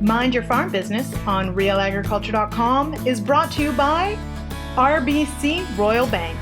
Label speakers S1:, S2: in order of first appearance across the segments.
S1: Mind Your Farm Business on RealAgriculture.com is brought to you by RBC Royal Bank.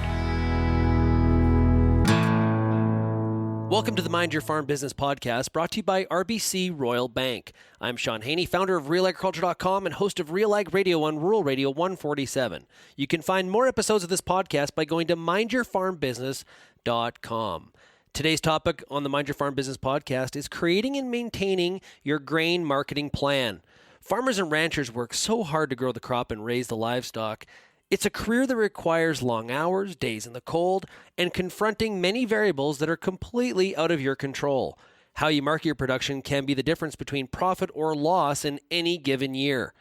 S2: Welcome to the Mind Your Farm Business podcast, brought to you by RBC Royal Bank. I'm Sean Haney, founder of RealAgriculture.com and host of Real Ag Radio on Rural Radio 147. You can find more episodes of this podcast by going to mindyourfarmbusiness.com. Today's topic on the Mind Your Farm Business podcast is creating and maintaining your grain marketing plan. Farmers and ranchers work so hard to grow the crop and raise the livestock. It's a career that requires long hours, days in the cold, and confronting many variables that are completely out of your control. How you market your production can be the difference between profit or loss in any given year.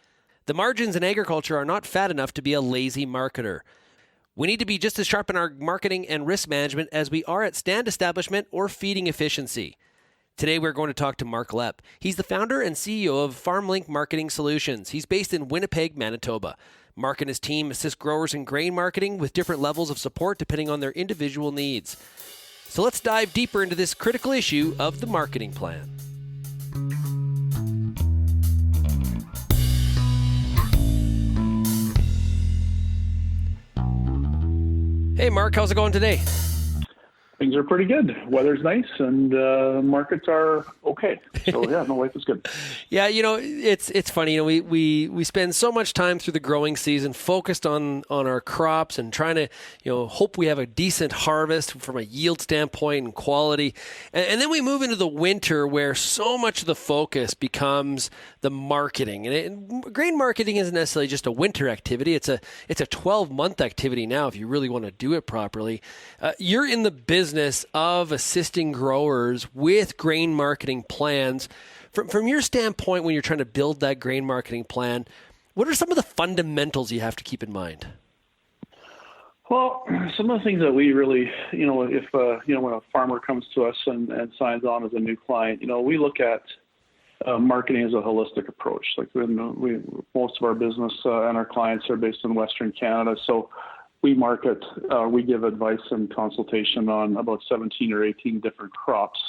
S2: The margins in agriculture are not fat enough to be a lazy marketer. We need to be just as sharp in our marketing and risk management as we are at stand establishment or feeding efficiency. Today, we're going to talk to Mark Lepp. He's the founder and CEO of FarmLink Marketing Solutions. He's based in Winnipeg, Manitoba. Mark and his team assist growers in grain marketing with different levels of support depending on their individual needs. So let's dive deeper into this critical issue of the marketing plan. Hey, Mark, how's it going today?
S3: Things are pretty good. Weather's nice and markets are okay. So yeah, no, life is good.
S2: Yeah, you know, it's funny. You know, we spend so much time through the growing season focused on our crops and trying to, you know, hope we have a decent harvest from a yield standpoint and quality. And then we move into the winter where so much of the focus becomes the marketing. And grain marketing isn't necessarily just a winter activity. It's a 12-month activity now if you really want to do it properly. You're in the business of assisting growers with grain marketing plans. From your standpoint, when you're trying to build that grain marketing plan, what are some of the fundamentals you have to keep in mind?
S3: Well, some of the things that we really, you know, if, when a farmer comes to us and signs on as a new client, you know, we look at marketing as a holistic approach. Like most of our business and our clients are based in Western Canada. So we market, we give advice and consultation on about 17 or 18 different crops,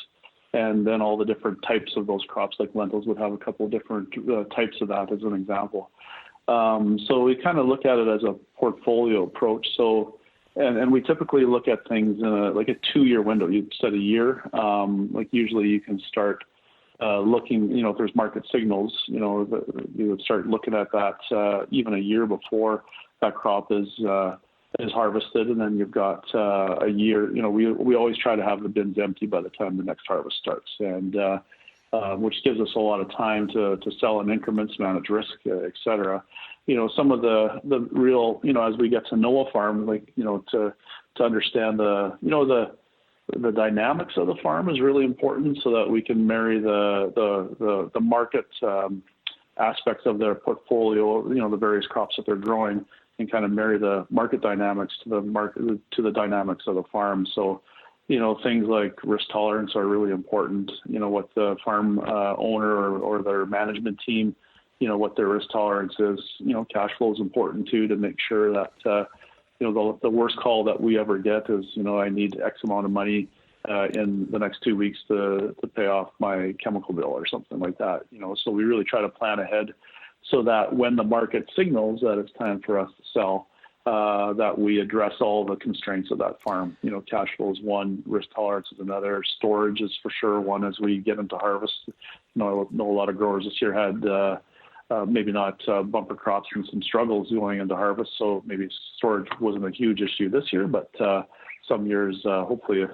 S3: and then all the different types of those crops, like lentils would have a couple of different types of that as an example. So we kind of look at it as a portfolio approach. So, and we typically look at things in like a 2-year window. You set a year, like usually you can start looking, you know, if there's market signals, you know, you would start looking at that even a year before that crop is harvested, and then you've got a year. You know, we always try to have the bins empty by the time the next harvest starts, and which gives us a lot of time to sell in increments, manage risk, et cetera. You know, some of the real, you know, as we get to know a farm, like, you know, to understand the dynamics of the farm is really important, so that we can marry the market aspects of their portfolio, you know, the various crops that they're growing, and kind of marry the market dynamics to the dynamics of the farm. So, you know, things like risk tolerance are really important. You know, what the farm owner or their management team, you know, what their risk tolerance is. You know, cash flow is important too, to make sure that, you know, the worst call that we ever get is, you know, I need X amount of money in the next 2 weeks to pay off my chemical bill or something like that. You know, so we really try to plan ahead, so that when the market signals that it's time for us to sell, that we address all the constraints of that farm. You know, cash flow is one, risk tolerance is another, storage is for sure one as we get into harvest. You know, I know a lot of growers this year had maybe not bumper crops and some struggles going into harvest, so maybe storage wasn't a huge issue this year, but some years, hopefully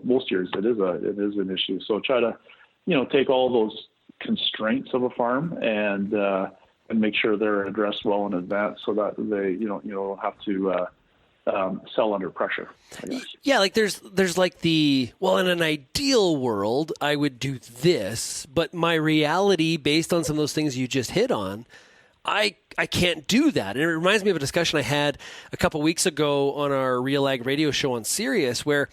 S3: most years, it is an issue. So try to, you know, take all those constraints of a farm and make sure they're addressed well in advance, so that they, you know, have to sell under pressure, I guess.
S2: Yeah, like there's like in an ideal world, I would do this, but my reality, based on some of those things you just hit on, I can't do that. And it reminds me of a discussion I had a couple weeks ago on our Real Ag Radio show on Sirius, where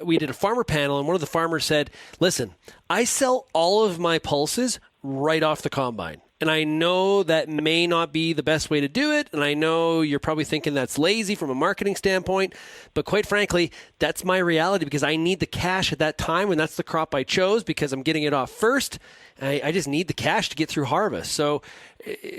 S2: we did a farmer panel, and one of the farmers said, listen, I sell all of my pulses right off the combine. And I know that may not be the best way to do it. And I know you're probably thinking that's lazy from a marketing standpoint. But quite frankly, that's my reality because I need the cash at that time. And that's the crop I chose because I'm getting it off first. I just need the cash to get through harvest. So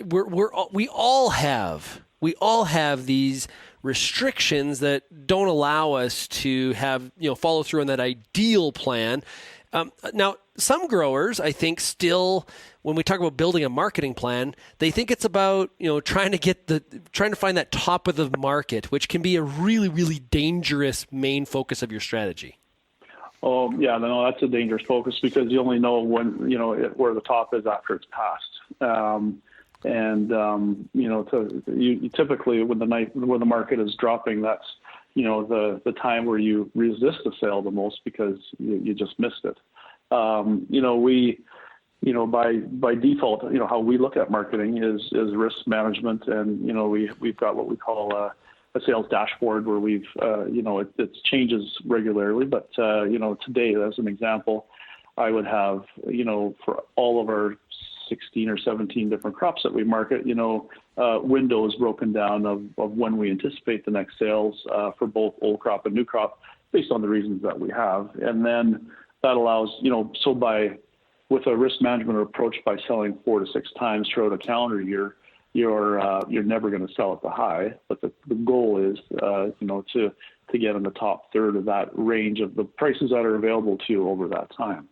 S2: we all have these restrictions that don't allow us to have, follow through on that ideal plan. Now, some growers, I think, still, when we talk about building a marketing plan, they think it's about trying to find that top of the market, which can be a really, really dangerous main focus of your strategy.
S3: Oh yeah, no, that's a dangerous focus because you only know when where the top is after it's passed. You typically when the market is dropping, that's the time where you resist the sale the most because you just missed it. By default, how we look at marketing is risk management, and we've got what we call a sales dashboard where we've it changes regularly, but today as an example, I would have for all of our 16 or 17 different crops that we market, windows broken down of when we anticipate the next sales for both old crop and new crop based on the reasons that we have. And then that allows, with a risk management approach, by selling 4 to 6 times throughout a calendar year, you're never going to sell at the high. But the goal is, to get in the top third of that range of the prices that are available to you over that time.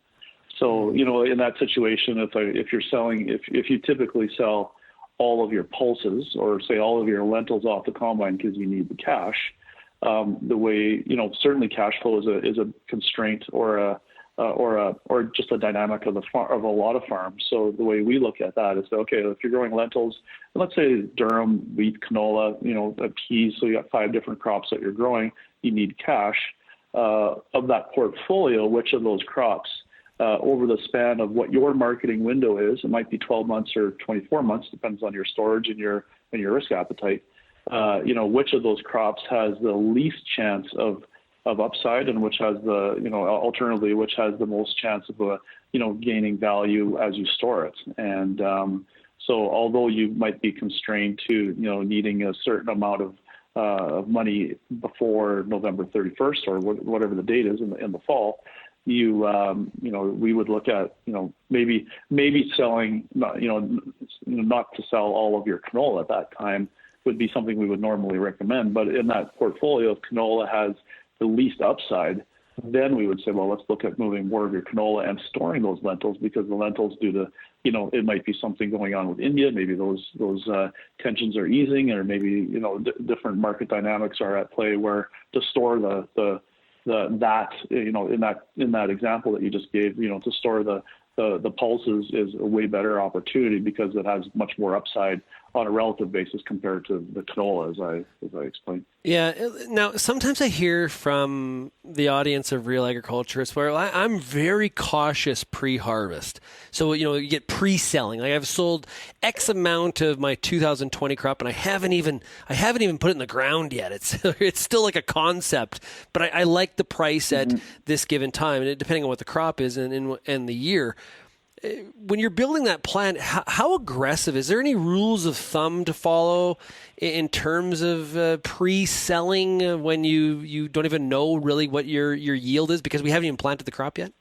S3: So, in that situation, if you typically sell all of your pulses or say all of your lentils off the combine because you need the cash, the way, certainly cash flow is a constraint or just a dynamic of a lot of farms. So the way we look at that is, okay, if you're growing lentils, let's say durum, wheat, canola, peas, so you got 5 different crops that you're growing, you need cash. Of that portfolio, which of those crops, over the span of what your marketing window is, it might be 12 months or 24 months, depends on your storage and your risk appetite. Which of those crops has the least chance of upside, and which has alternatively, which has the most chance of gaining value as you store it. And so, although you might be constrained to needing a certain amount of money before November 31st or whatever the date is in the fall, we would look at maybe selling not to sell all of your canola at that time would be something we would normally recommend. But in that portfolio, if canola has the least upside, then we would say, well, let's look at moving more of your canola and storing those lentils, because the lentils, due to it might be something going on with India, maybe those tensions are easing, or maybe different market dynamics are at play where to store in that example that you just gave, to store the pulses is a way better opportunity because it has much more upside on a relative basis compared to the canola, as I explained.
S2: Yeah. Now, sometimes I hear from the audience of Real Agriculture, it's where I'm very cautious pre-harvest. So, you get pre-selling. Like, I've sold X amount of my 2020 crop, and I haven't even put it in the ground yet. It's still like a concept, but I like the price at this given time, and depending on what the crop is and the year. When you're building that plan, how aggressive? Is there any rules of thumb to follow in terms of pre-selling when you don't even know really what your yield is because we haven't even planted the crop yet?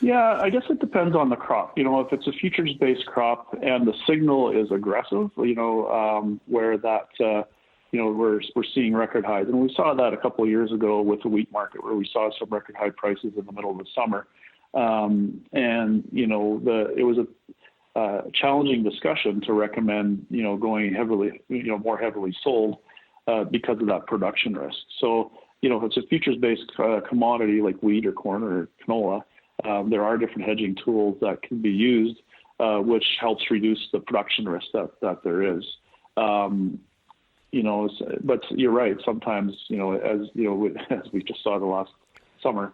S3: Yeah, I guess it depends on the crop. If it's a futures-based crop and the signal is aggressive, where that we're seeing record highs, and we saw that a couple of years ago with the wheat market, where we saw some record high prices in the middle of the summer. It was a challenging discussion to recommend, going heavily, more heavily sold because of that production risk. So, if it's a futures-based commodity like wheat or corn or canola, there are different hedging tools that can be used, which helps reduce the production risk that there is. But you're right. Sometimes, as we just saw the last summer,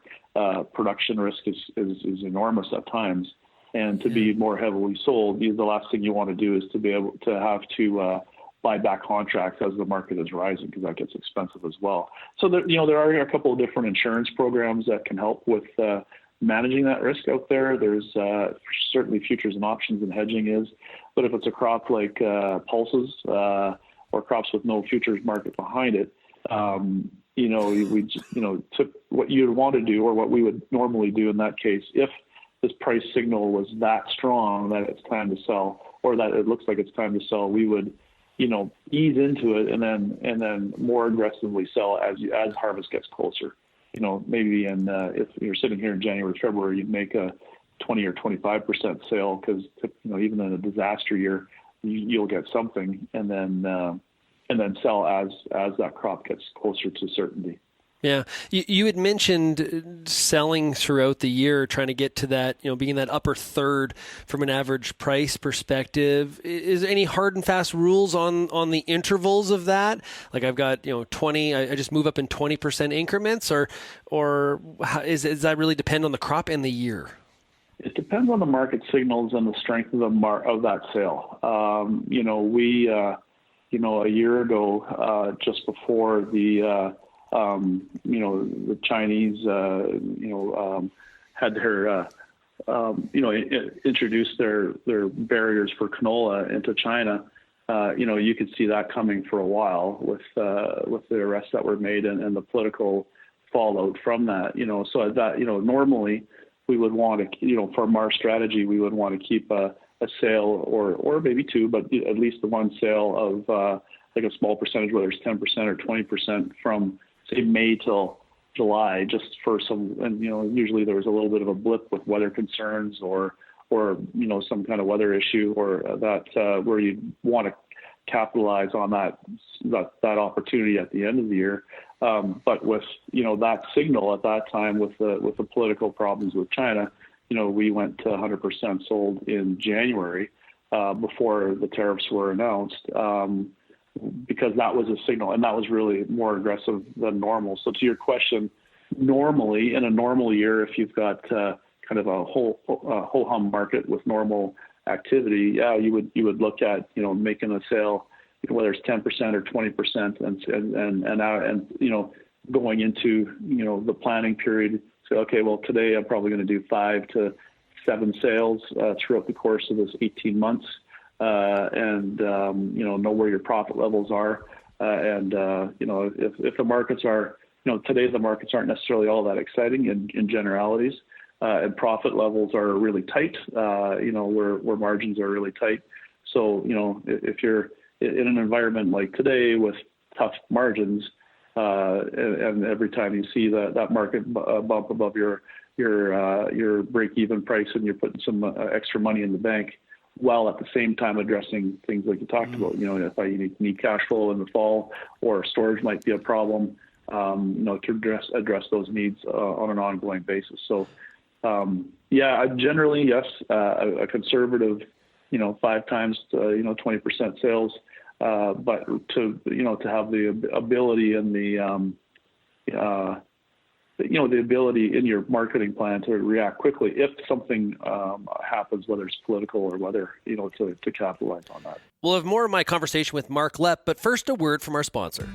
S3: production risk is enormous at times, and to be more heavily sold, the last thing you want to do is to be able to have to buy back contracts as the market is rising, because that gets expensive as well. So there are a couple of different insurance programs that can help with managing that risk out there. There's certainly futures and options and hedging is, but if it's a crop like pulses or crops with no futures market behind it, took what you'd want to do, or what we would normally do in that case, if this price signal was that strong that it's time to sell, or that it looks like it's time to sell, we would, ease into it and then more aggressively sell as harvest gets closer. Maybe if you're sitting here in January, February, you'd make a 20 or 25% sale, because even in a disaster year, you'll get something, and then sell as that crop gets closer to certainty.
S2: Yeah. You had mentioned selling throughout the year, trying to get to that, being that upper third from an average price perspective. Is there any hard and fast rules on the intervals of that? Like I've got, 20, I just move up in 20% increments, or does that really depend on the crop and the year?
S3: It depends on the market signals and the strength of that sale. We, a year ago, just before the Chinese, had their, introduced their barriers for canola into China. You could see that coming for a while with the arrests that were made and the political fallout from that. So that, normally we would want to, from our strategy, we would want to keep a sale or maybe two, but at least the one sale of like a small percentage, whether it's 10% or 20% from say May till July, just for some, and usually there was a little bit of a blip with weather concerns or some kind of weather issue, or that where you want to capitalize on that opportunity at the end of the year. But with that signal at that time with the political problems with China, we went to 100% sold in January before the tariffs were announced. Because that was a signal, and that was really more aggressive than normal. So to your question, normally in a normal year, if you've got kind of a whole hum market with normal activity, you would look at making a sale, whether it's 10% or 20%, and going into the planning period. Say, okay, well today I'm probably going to do 5 to 7 sales throughout the course of this 18 months. Know where your profit levels are. If the markets are, today the markets aren't necessarily all that exciting in generalities, and profit levels are really tight, where margins are really tight. So, if you're in an environment like today with tough margins, and every time you see that market bump above your break-even price, and you're putting some extra money in the bank, while at the same time addressing things like you talked about, if you need cash flow in the fall, or storage might be a problem, to address those needs on an ongoing basis. So, generally, yes, a conservative, 5 times, 20% sales, but to have the ability and the ability in your marketing plan to react quickly if something happens, whether it's political or whether, to capitalize on that.
S2: We'll have more of my conversation with Mark Lepp, but first a word from our sponsor.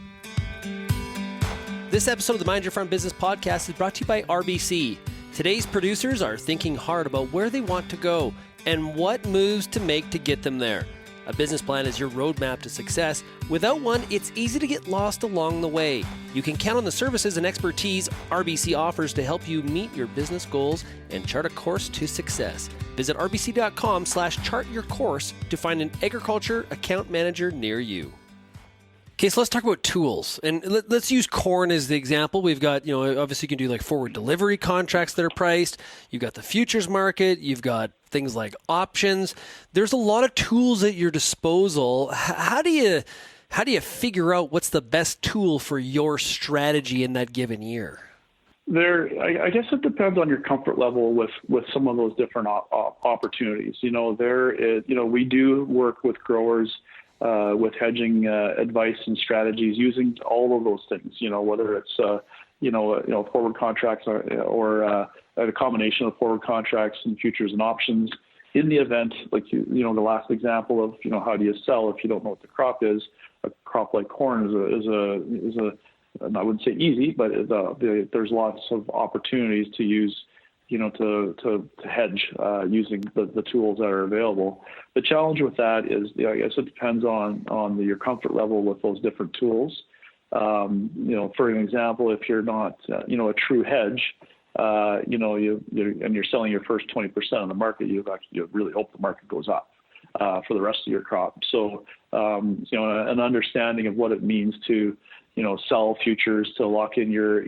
S2: This episode of the Mind Your Farm Business podcast is brought to you by RBC. Today's producers are thinking hard about where they want to go and what moves to make to get them there. A business plan is your roadmap to success. Without one, it's easy to get lost along the way. You can count on the services and expertise RBC offers to help you meet your business goals and chart a course to success. Visit rbc.com/chartyourcourse to find an agriculture account manager near you. Okay, so let's talk about tools. And let's use corn as the example. We've got, obviously you can do like forward delivery contracts that are priced. You've got the futures market. You've got things like options. There's a lot of tools at your disposal. How do you figure out what's the best tool for your strategy in that given year?
S3: I guess it depends on your comfort level with some of those different opportunities. We do work with growers with hedging advice and strategies using all of those things, whether it's, forward contracts or a combination of forward contracts and futures and options. In the event, like, the last example of, how do you sell if you don't know what the crop is? A crop like corn is a I wouldn't say easy, but there's lots of opportunities to use to hedge using the tools that are available. The challenge with that is, I guess it depends on your comfort level with those different tools. For an example, if you're not, a true hedge, and you're selling your first 20% on the market, you really hope the market goes up for the rest of your crop. So, an understanding of what it means to, sell futures to lock in your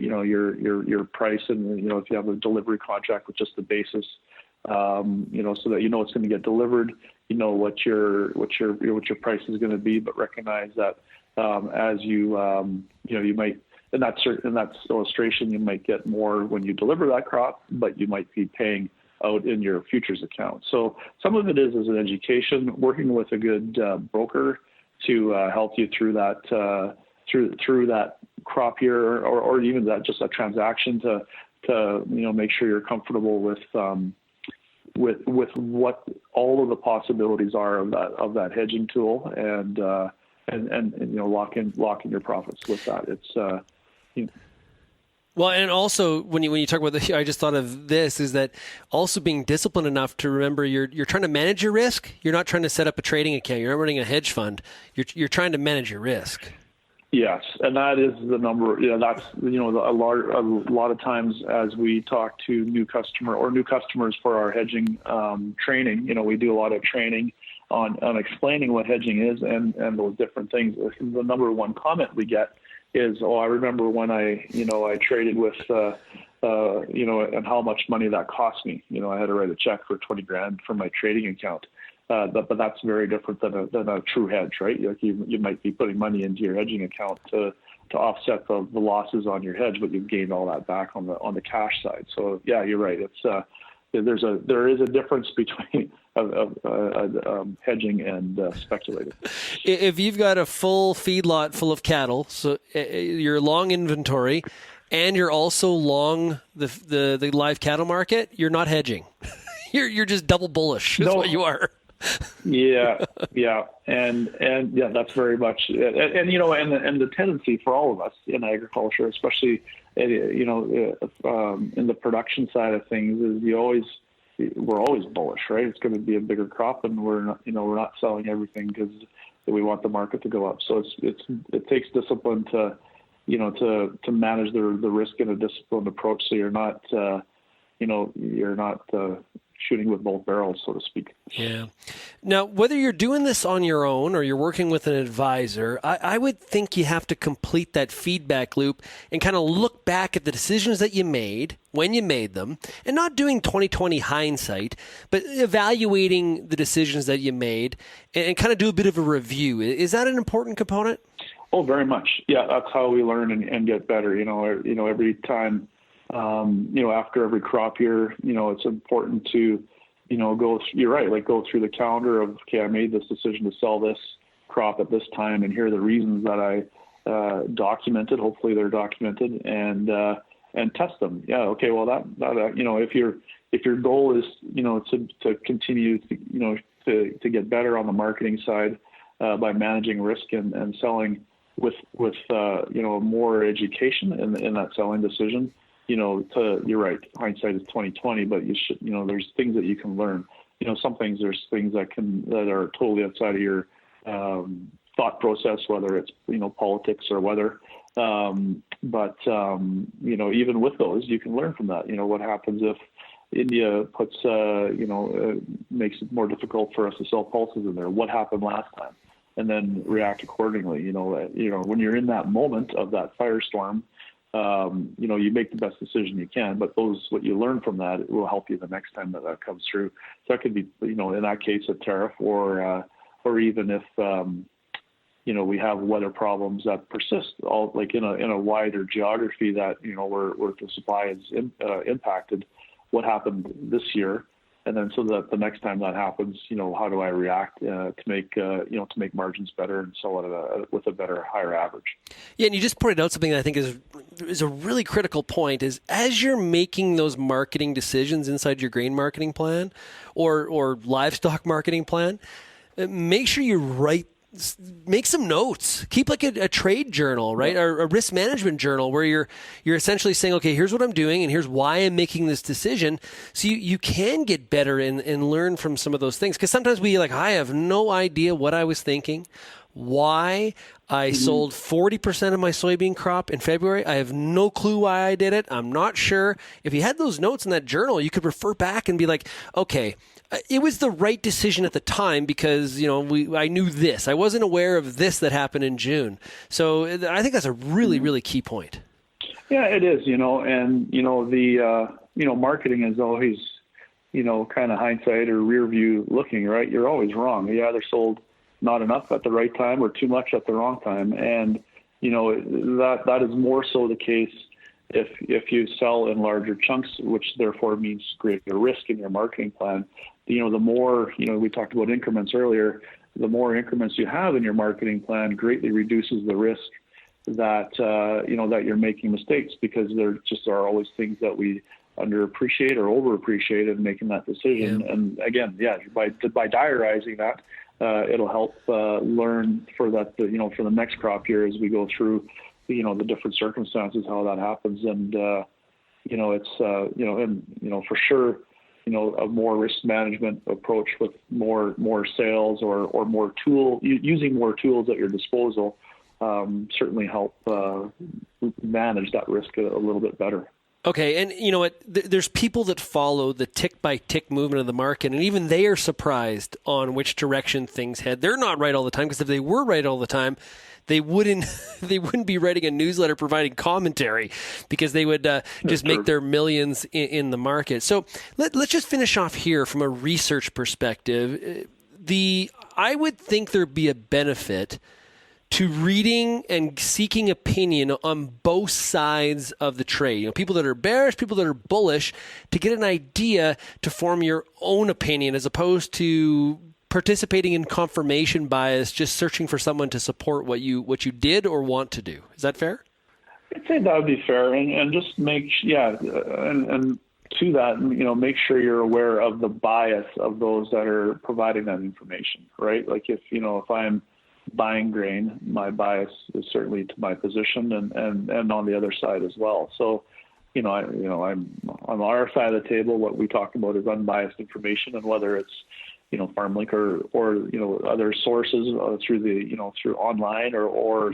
S3: price, and if you have a delivery contract with just the basis, so that it's going to get delivered, what your price is going to be, but recognize that as you might, in that illustration, you might get more when you deliver that crop, but you might be paying out in your futures account. So some of it is as an education, working with a good broker to help you through that through that crop year, or even that just a transaction to make sure you're comfortable with what all of the possibilities are of that hedging tool, and lock in your profits with that. It's
S2: Well, and also when you talk about I just thought of this, is that also being disciplined enough to remember you're trying to manage your risk. You're not trying to set up a trading account. You're not running a hedge fund. You're trying to manage your risk.
S3: Yes, and that is the number. That's a lot of times as we talk to new customers for our hedging training. We do a lot of training on explaining what hedging is and those different things. The number one comment we get is, I remember when I traded with, and how much money that cost me. I had to write a check for $20,000 for my trading account. But that's very different than a true hedge, right? You might be putting money into your hedging account to offset the losses on your hedge, but you've gained all that back on the cash side. So yeah, you're right. It's there is a difference between hedging and speculating.
S2: If you've got a full feedlot full of cattle, so you're long inventory, and you're also long the live cattle market, you're not hedging. You're just double bullish. That's what you are.
S3: Yeah, and that's very much, and the tendency for all of us in agriculture, especially in the production side of things, is we're always bullish, right? It's going to be a bigger crop, and we're not selling everything because we want the market to go up. So it takes discipline to manage the risk in a disciplined approach, so you're not shooting with both barrels, so to speak.
S2: Yeah. Now, whether you're doing this on your own or you're working with an advisor, I would think you have to complete that feedback loop and kind of look back at the decisions that you made when you made them, and not doing 20/20 hindsight, but evaluating the decisions that you made and kind of do a bit of a review. Is that an important component?
S3: Oh, very much. Yeah, that's how we learn and get better. Every time. After every crop year, it's important to, you're right, like go through the calendar of, okay, I made this decision to sell this crop at this time, and here are the reasons that I documented. Hopefully they're documented, and test them. Yeah. Okay. Well, that if your goal is, to continue to get better on the marketing side, by managing risk and selling with more education in that selling decision. You're right. Hindsight is 20/20, but you should, there's things that you can learn. There's things that are totally outside of your thought process, whether it's politics or weather. But even with those, you can learn from that. What happens if India puts makes it more difficult for us to sell pulses in there? What happened last time? And then react accordingly. When you're in that moment of that firestorm. You make the best decision you can, but what you learn from that, it will help you the next time that comes through. So that could be, in that case, a tariff, or even if, we have weather problems that persist, all like in a wider geography that, where the supply is impacted. What happened this year? And then so that the next time that happens, how do I react to make margins better and sell it with a better, higher average?
S2: Yeah, and you just pointed out something that I think is a really critical point, is as you're making those marketing decisions inside your grain marketing plan or livestock marketing plan, make sure you write make some notes. Keep like a trade journal, right? Or a risk management journal where you're essentially saying, okay, here's what I'm doing and here's why I'm making this decision. So you can get better and learn from some of those things. Because sometimes I have no idea what I was thinking, why I sold 40% of my soybean crop in February. I have no clue why I did it. I'm not sure. If you had those notes in that journal, you could refer back and be like, okay, it was the right decision at the time because, I knew this. I wasn't aware of this that happened in June. So I think that's a really, really key point.
S3: Yeah, it is, and, the marketing is always, kind of hindsight or rear view looking, right? You're always wrong. You either sold not enough at the right time or too much at the wrong time. And, that is more so the case if you sell in larger chunks, which therefore means greater risk in your marketing plan. The more, we talked about increments earlier, the more increments you have in your marketing plan greatly reduces the risk that, that you're making mistakes, because there just are always things that we underappreciate or overappreciate in making that decision. Yeah. And again, by diarizing that, it'll help learn for that, for the next crop year as we go through, the different circumstances, how that happens. And, it's, for sure, a more risk management approach with more sales or more using more tools at your disposal, certainly help manage that risk a little bit better.
S2: Okay, and you know what? There's people that follow the tick-by-tick movement of the market, and even they are surprised on which direction things head. They're not right all the time, because if they were right all the time, they wouldn't be writing a newsletter providing commentary, because they would just make their millions in the market. So let's just finish off here from a research perspective. I would think there'd be a benefit to reading and seeking opinion on both sides of the trade. People that are bearish, people that are bullish, to get an idea to form your own opinion, as opposed to participating in confirmation bias, just searching for someone to support what you did or want to do. Is that fair?
S3: I'd say that would be fair, and just and to that, make sure you're aware of the bias of those that are providing that information, right? Like if I'm buying grain, my bias is certainly to my position and on the other side as well. So, I'm on our side of the table. What we talk about is unbiased information, and whether it's FarmLink or other sources through online or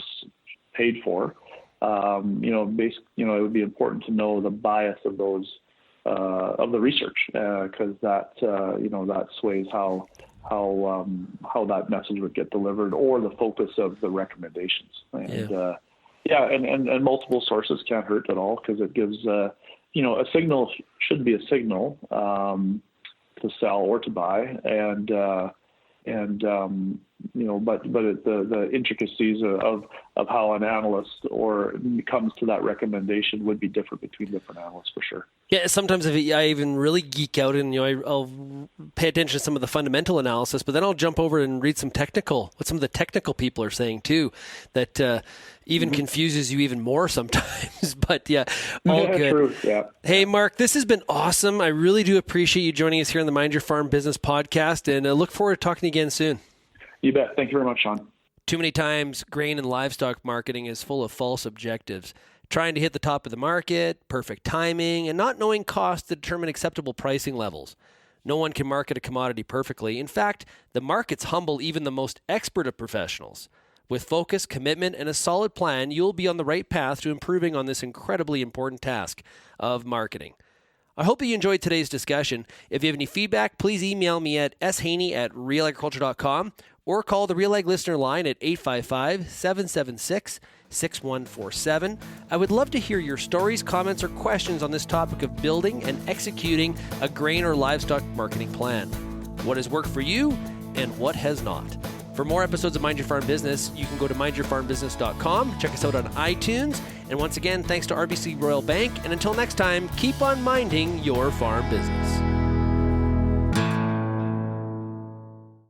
S3: paid for, it would be important to know the bias of those of the research, because that sways how that message would get delivered, or the focus of the recommendations. And multiple sources can't hurt at all, because it gives a signal should be a signal to sell or to buy, but the intricacies of how an analyst comes to that recommendation would be different between different analysts, for sure.
S2: Yeah, sometimes I even really geek out, and I'll pay attention to some of the fundamental analysis, but then I'll jump over and read what some of the technical people are saying too, that even confuses you even more sometimes. But all good.
S3: True. Yeah.
S2: Hey, Mark, this has been awesome. I really do appreciate you joining us here on the Mind Your Farm Business podcast, and I look forward to talking to you again soon.
S3: You bet. Thank you very much, Sean.
S2: Too many times, grain and livestock marketing is full of false objectives. Trying to hit the top of the market, perfect timing, and not knowing cost to determine acceptable pricing levels. No one can market a commodity perfectly. In fact, the markets humble even the most expert of professionals. With focus, commitment, and a solid plan, you'll be on the right path to improving on this incredibly important task of marketing. I hope that you enjoyed today's discussion. If you have any feedback, please email me at shaney@realagriculture.com or call the Real Ag listener line at 855-776-6147. I would love to hear your stories, comments, or questions on this topic of building and executing a grain or livestock marketing plan. What has worked for you and what has not? For more episodes of Mind Your Farm Business, you can go to mindyourfarmbusiness.com. Check us out on iTunes. And once again, thanks to RBC Royal Bank. And until next time, keep on minding your farm business.